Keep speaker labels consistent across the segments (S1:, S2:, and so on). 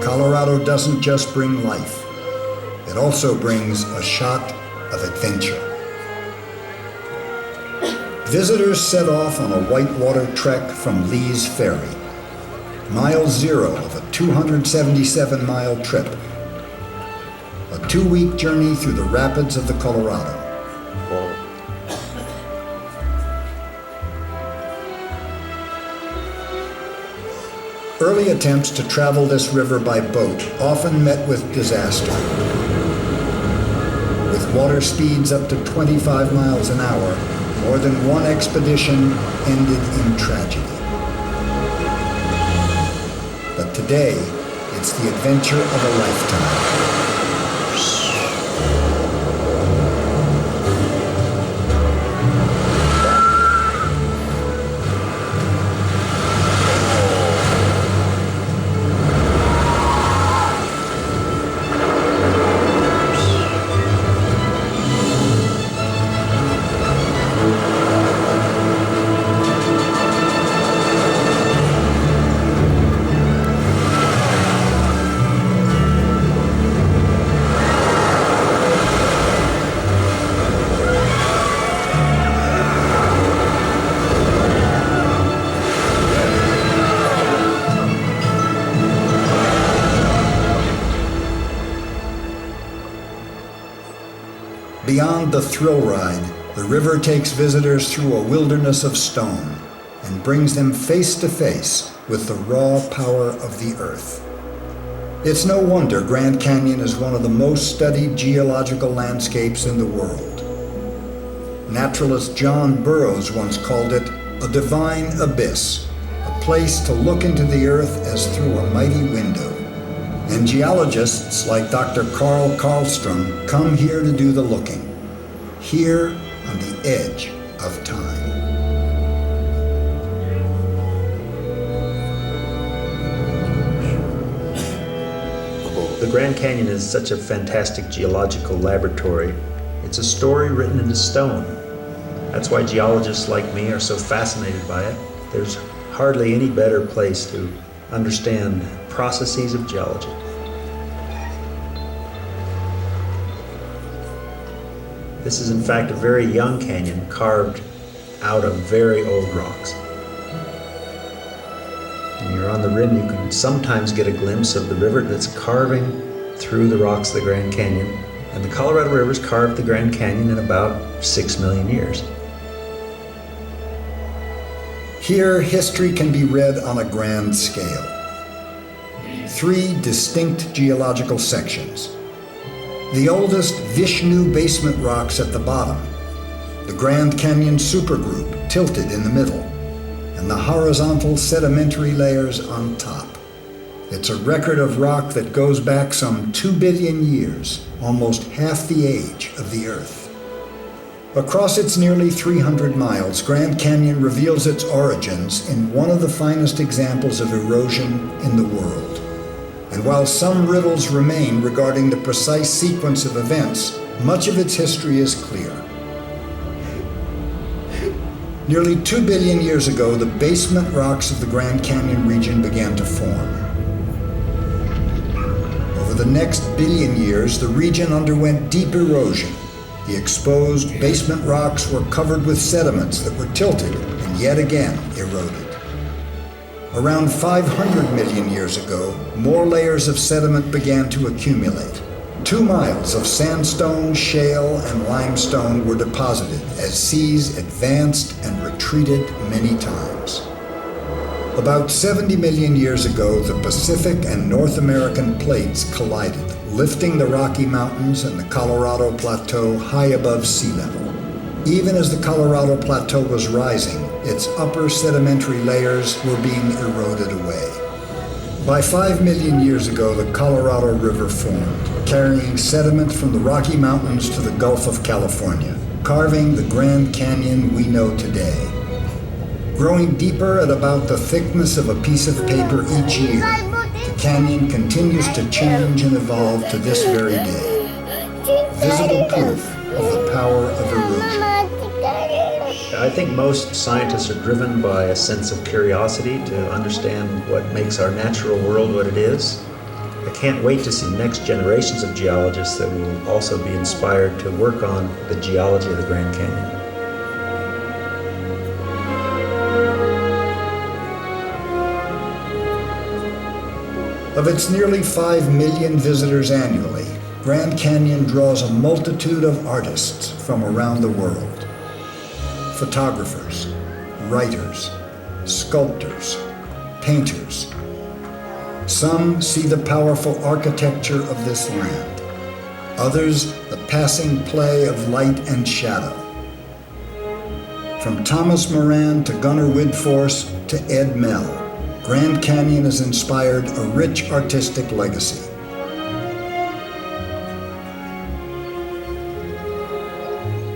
S1: Colorado doesn't just bring life, it also brings a shot of adventure. Visitors set off on a whitewater trek from Lee's Ferry, mile zero of a 277-mile trip, a 2-week journey through the rapids of the Colorado. Early attempts to travel this river by boat often met with disaster. With water speeds up to 25 miles an hour, more than one expedition ended in tragedy. But today, it's the adventure of a lifetime. Beyond the thrill ride, the river takes visitors through a wilderness of stone and brings them face to face with the raw power of the earth. It's no wonder Grand Canyon is one of the most studied geological landscapes in the world. Naturalist John Burroughs once called it a divine abyss, a place to look into the earth as through a mighty window. And geologists like Dr. Carl Karlstrom come here to do the looking, here on the edge of time.
S2: The Grand Canyon is such a fantastic geological laboratory. It's a story written into stone. That's why geologists like me are so fascinated by it. There's hardly any better place to understand processes of geology. This is in fact a very young canyon carved out of very old rocks. When you're on the rim, you can sometimes get a glimpse of the river that's carving through the rocks of the Grand Canyon. And the Colorado River's carved the Grand Canyon in about 6 million years.
S1: Here, history can be read on a grand scale. 3 distinct geological sections. The oldest Vishnu basement rocks at the bottom, the Grand Canyon supergroup tilted in the middle, and the horizontal sedimentary layers on top. It's a record of rock that goes back some 2 billion years, almost half the age of the Earth. Across its nearly 300 miles, Grand Canyon reveals its origins in one of the finest examples of erosion in the world. And while some riddles remain regarding the precise sequence of events, much of its history is clear. Nearly 2 billion years ago, the basement rocks of the Grand Canyon region began to form. Over the next billion years, the region underwent deep erosion. The exposed basement rocks were covered with sediments that were tilted and yet again eroded. Around 500 million years ago, more layers of sediment began to accumulate. 2 miles of sandstone, shale, and limestone were deposited as seas advanced and retreated many times. About 70 million years ago, the Pacific and North American plates collided, lifting the Rocky Mountains and the Colorado Plateau high above sea level. Even as the Colorado Plateau was rising, its upper sedimentary layers were being eroded away. By 5 million years ago, the Colorado River formed, carrying sediment from the Rocky Mountains to the Gulf of California, carving the Grand Canyon we know today. Growing deeper at about the thickness of a piece of paper each year, the canyon continues to change and evolve to this very day. Visible proof of the power of erosion.
S2: I think most scientists are driven by a sense of curiosity to understand what makes our natural world what it is. I can't wait to see next generations of geologists that will also be inspired to work on the geology of the Grand Canyon.
S1: Of its nearly 5 million visitors annually, Grand Canyon draws a multitude of artists from around the world. Photographers, writers, sculptors, painters. Some see the powerful architecture of this land. Others, the passing play of light and shadow. From Thomas Moran to Gunnar Widforce to Ed Mell, Grand Canyon has inspired a rich artistic legacy.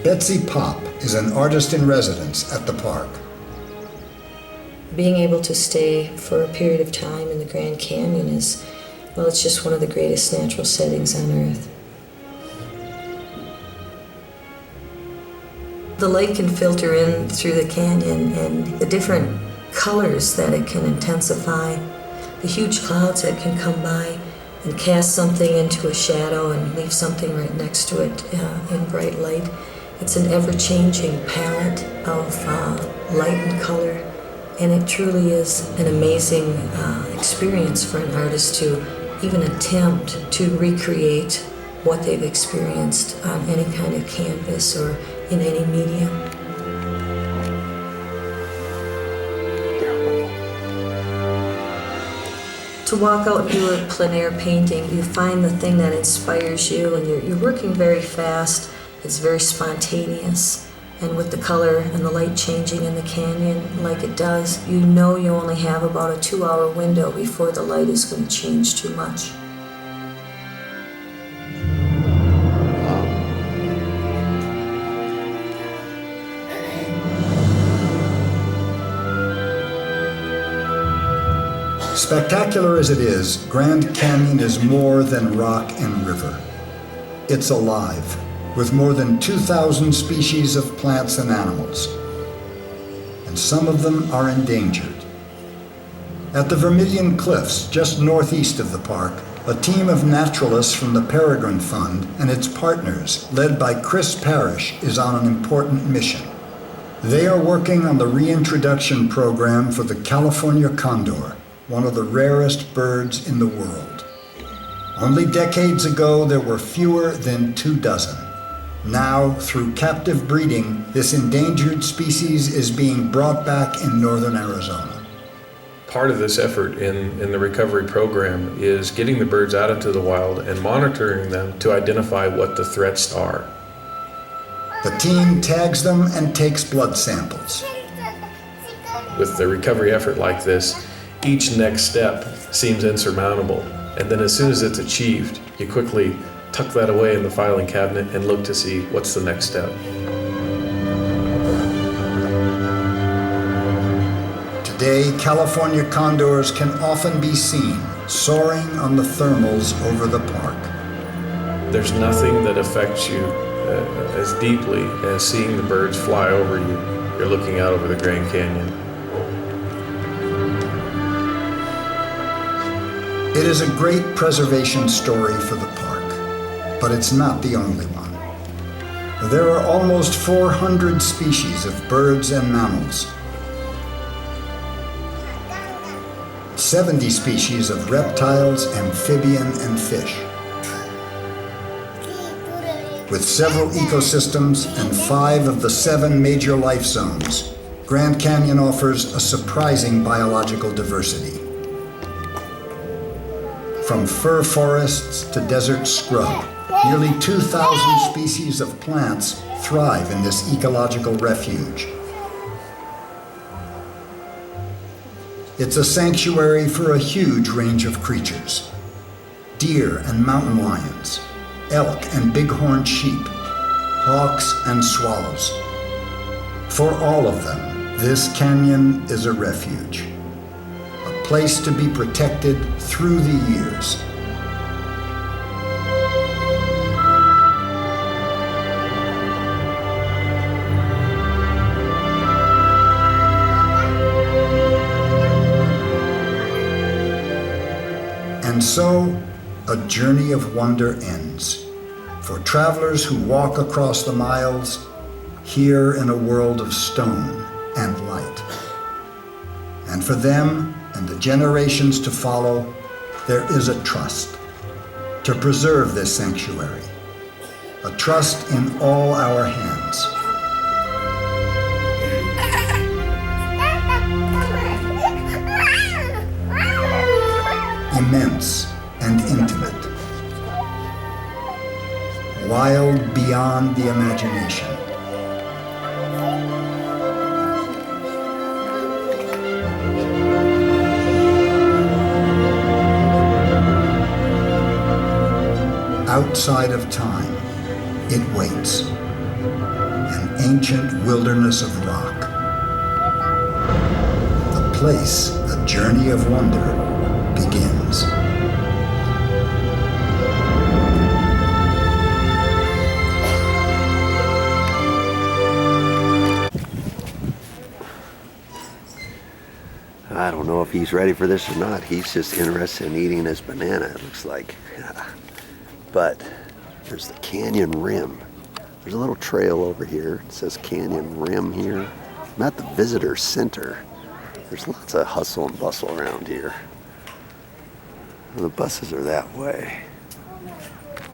S1: Betsy Popp is an artist in residence at the park.
S3: Being able to stay for a period of time in the Grand Canyon is, well, it's just one of the greatest natural settings on Earth. The light can filter in through the canyon, and the different colors that it can intensify, the huge clouds that can come by and cast something into a shadow and leave something right next to it in bright light. It's an ever-changing palette of light and color, and it truly is an amazing experience for an artist to even attempt to recreate what they've experienced on any kind of canvas or in any medium. To walk out and do a plein air painting, you find the thing that inspires you, and you're working very fast. It's very spontaneous, and with the color and the light changing in the canyon like it does, you know you only have about a 2-hour window before the light is going to change too much.
S1: Spectacular as it is, Grand Canyon is more than rock and river. It's alive, with more than 2,000 species of plants and animals, and some of them are endangered. At the Vermilion Cliffs, just northeast of the park, a team of naturalists from the Peregrine Fund and its partners, led by Chris Parrish, is on an important mission. They are working on the reintroduction program for the California condor, one of the rarest birds in the world. Only decades ago, there were fewer than 24. Now, through captive breeding, this endangered species is being brought back in northern Arizona.
S4: Part of this effort in the recovery program is getting the birds out into the wild and monitoring them to identify what the threats are.
S1: The team tags them and takes blood samples.
S4: With the recovery effort like this, each next step seems insurmountable, and then as soon as it's achieved, you quickly tuck that away in the filing cabinet and look to see what's the next step.
S1: Today, California condors can often be seen soaring on the thermals over the park.
S4: There's nothing that affects you as deeply as seeing the birds fly over you. You're looking out over the Grand Canyon.
S1: It is a great preservation story for the park, but it's not the only one. There are almost 400 species of birds and mammals, 70 species of reptiles, amphibian, and fish. With several ecosystems and 5 of the 7 major life zones, Grand Canyon offers a surprising biological diversity. From fir forests to desert scrub, nearly 2,000 species of plants thrive in this ecological refuge. It's a sanctuary for a huge range of creatures: deer and mountain lions, elk and bighorn sheep, hawks and swallows. For all of them, this canyon is a refuge. A place to be protected through the years. And so, a journey of wonder ends. For travelers who walk across the miles, here in a world of stone and light. And for them and the generations to follow, there is a trust to preserve this sanctuary, a trust in all our hands. Immense and intimate, wild beyond the imagination. Outside of time, it waits, an ancient wilderness of rock. The place a journey of wonder begins.
S5: I don't know if he's ready for this or not. He's just interested in eating his banana, it looks like. But there's the canyon rim. There's a little trail over here. It says Canyon Rim here. I'm at the visitor center. There's lots of hustle and bustle around here. The buses are that way.